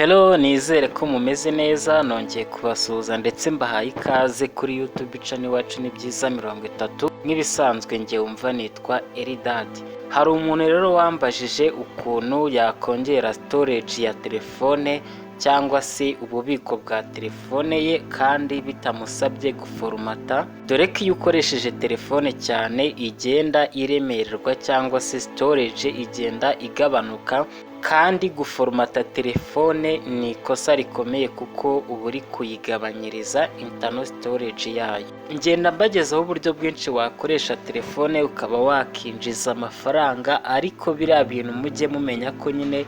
Hello, nizere ko mumeze neza, nongeye kubasuhuza ndetse mbahaye ikaze kuri YouTube channel wacu ni byiza 30. Nk'ibisanzwe nge umva nitwa Eridad. Hari umuntu rero wambajije ukuntu yakongera storage ya telefone cyangwa se ububiko bwa telefone ye kandi bitamusabye guformata, dore ko iyo ukoresheje telefone cyane igenda iremererwa cyangwa se storage igenda igabanuka, kandi guformata telefone ni ikosa rikomeye kuko uba uri kuyigabanyiriza internal storage yayo. Ngenda mbagezaho uburyo bwinshi wakoresha telefone ukaba wakinjiza amafaranga, ariko biriya bintu mujye mumenya ko nyine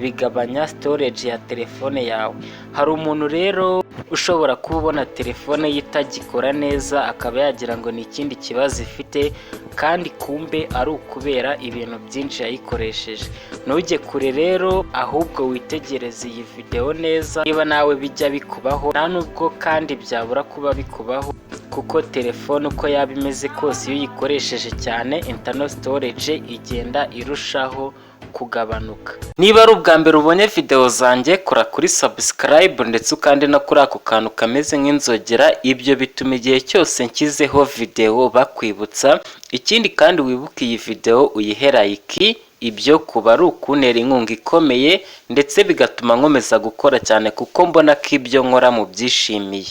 bigabanya storage ya telefone yawe. Hari umuntu rero ushobora kubona telefone yitagikora neza akaba yagira ngo ni ikindi kibazo ifite, kandi kumbe ari ukubera ibintu byinshi yayikoresheje. Ntujye kure rero, ahubwo witegereze iyi video neza niba nawe bijya bikubaho, nta nubwo kandi byabura kuba bikubaho, kuko telefone uko yaba imeze kose iyo uyikoresheje cyane internal storage igenda irushaho kugabanuka. Niba ari ubwa mbere ubonye video zanjye, kora kuri subscribe ndetse ukandi no kuri ako kantu kameze nk'inzogera, ibyo bituma igihe cyose nshyizeho video bakwibutsa. Ikindi kandi wibuke iyi video uyihe like, ibyo kuba ari ukuntera inkunga ikomeye ndetse bigatuma nkomeza gukora cyane kuko mbona ko ibyo nkora mu byishimiye.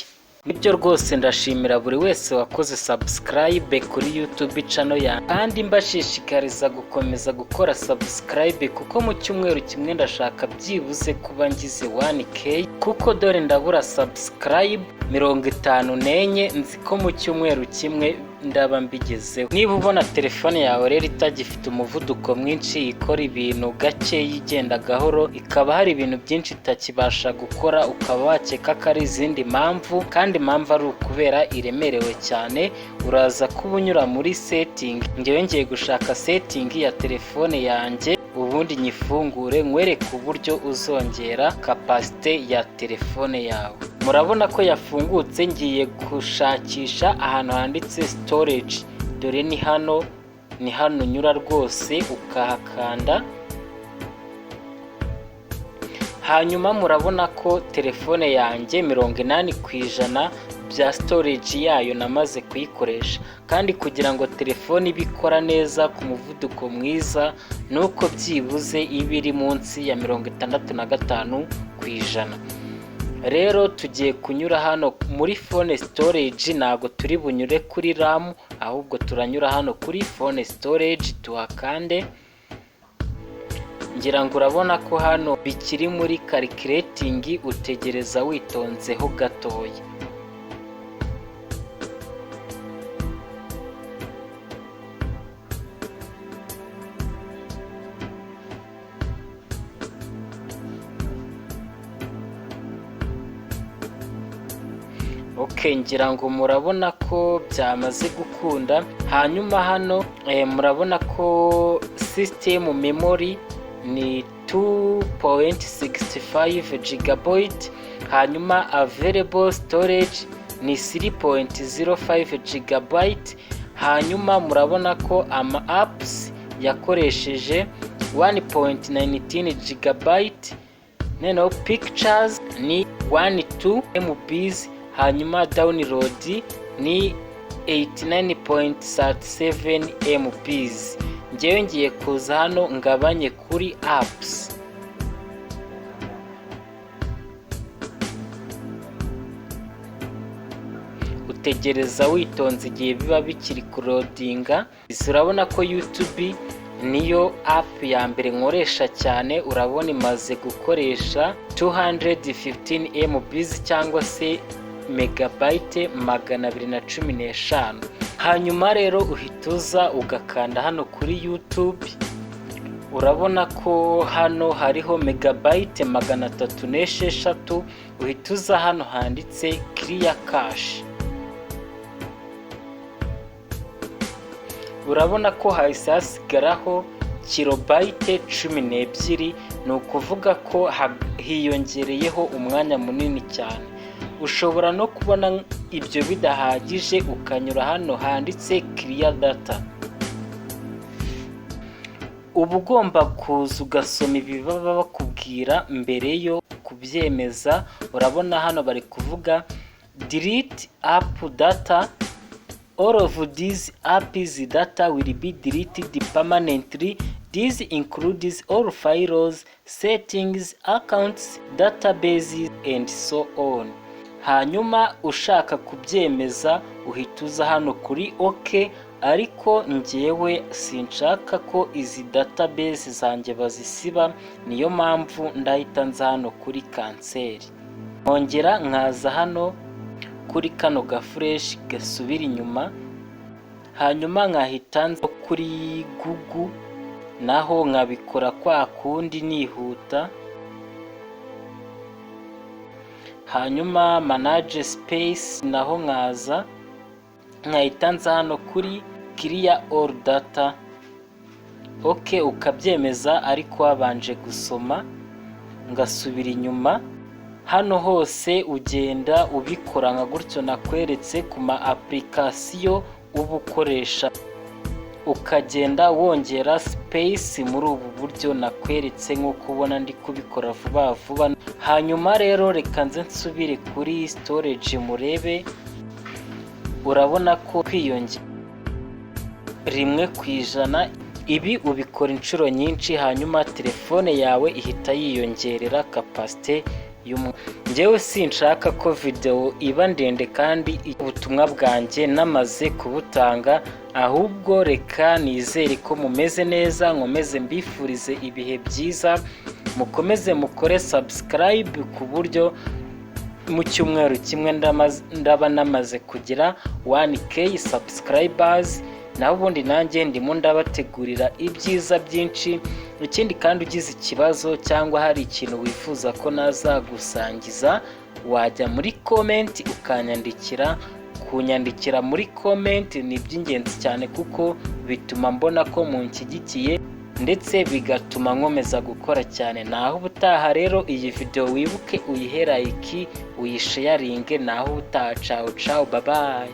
Nibyo rwose ndashimira buri wese wakoze subscribe kuri YouTube channel yanjye, kandi mbashishikariza gukomeza gukora subscribe kuko mu cyumweru kimwe ndashaka byibuze kuba ngize 1k, kuko dore ndabura subscribe 54, nzi ko mu cyumweru kimwe ndaba mbigezeho. Niba ubona telefone yawe rero itagifite umuvuduko mwinshi, ikora ibintu gake yigenda gahoro, ikaba hari ibintu byinshi itakibasha gukora, ukaba wakeka ko ari izindi mpamvu, kandi impamvu ari ukubera iremerewe cyane, uraza kuba unyura muri setting. Ngewe ngiye gushaka setting ya telefone yanjye, ubundi nyifungure nkwereke uburyo uzongera capacity ya telefone yawe. Murabona ko yafungutse, ngiye gushakisha ahantu handitse storage. Dore ni hano unyura rwose ukahakanda. Hanyuma murabona ko telefone yanjye 80% bya storage yayo namaze kuyikoresha, kandi kugira ngo telefone ibikora neza ku muvuduko mwiza nuko byibuze ibiri munsi ya 65%. Rero tugiye kunyura hano muri phone storage, ntago turi bunyure kuri RAM, ahubwo turanyura hano kuri phone storage tuhakande. Ngira ngo urabona ko hano bikiri muri calculating, utegereza witonzeho gatoya. Okay, ngira ngo murabona ko byamaze gukunda. Hanyuma hano murabona ko system memory ni 2.65 GB, hanyuma available storage ni 3.05 GB, hanyuma murabona ko ama apps yakoresheje 1.19 GB, neno pictures ni 12 MB, hanyuma download ni 89.37 MB. Ngewe ngiye kuza hano ngabanye kuri apps. Utegereza witonze igihe biba bikiri kurodinga. Urabona ko YouTube niyo app ya mbere nkoresha cyane, urabona imaze gukoresha 215 MB cyangwa se megabyte 215. Hanyuma rero uhituza ugakanda hano kuri YouTube, urabona ko hano hariho megabyte 306. Uhituza hano handitse clear cache, urabona ko hahise hasigaraho kilobyte 12, ni ukuvuga ko hiyongereyeho umwanya munini cyane. Ushobora no kubona ibyo bidahagije ukanyura hano handitse clear data. uba ugomba kuza ugasoma ibi baba bakubwira mbere yo kubyemeza. Urabona hano bari kuvuga delete app data. All of these apps data will be deleted permanently. This includes all files, settings, accounts, databases and so on. Hanyuma ushaka kubyemeza uhita uza hano kuri OK, ariko njyewe sinshaka ko izi database zanjye bazisiba, niyo mpamvu ndahita nza hano kuri cancel. Nkongera nkaza hano kuri kano gafresh gasubira inyuma, hanyuma nkahita nza kuri Google naho nkabikora kwa kundi nihuta. Hanyuma manage space naho nkaza nkahita nza hano kuri clear all data. OK, ukabyemeza ariko wabanje gusoma, ngasubira inyuma. Hano hose ugenda ubikora nka gutyo nakweretse ku ma application uba ukoresha, ukagenda wongera space muri ubu buryo nakweretse nk'uko ubona ndi kubikora vuba vuba. Hanyuma rero reka nze nsubire kuri storage murebe. Urabona ko kwiyongera 1%. Ibi ubikora inshuro nyinshi, hanyuma telefone yawe ihita yiyongerera capacity njyewe sinshaka ko video iba ndende kandi ubutumwa bwanjye namaze kubutanga, ahubwo reka nizere ko mumeze neza. Nkomeze mbifurize ibihe byiza, mukomeze mukore subscribe ku buryo mu cyumweru kimwe ndaba namaze kugira 1k subscribers. naho ubundi nanjye ndimo ndabategurira ibyiza byinshi. Ikindi kandi ugize ikibazo cyangwa hari ikintu wifuza ko nazagusangiza, wajya muri comment ukanyandikira. Kunyandikira muri comment ni by'ingenzi cyane kuko bituma mbona ko munshyigikiye ndetse bigatuma nkomeza gukora cyane. Naho ubutaha rero iyi video wibuke uyihe like, uyisharinge. Naho ubutaha, ciao ciao, bye bye.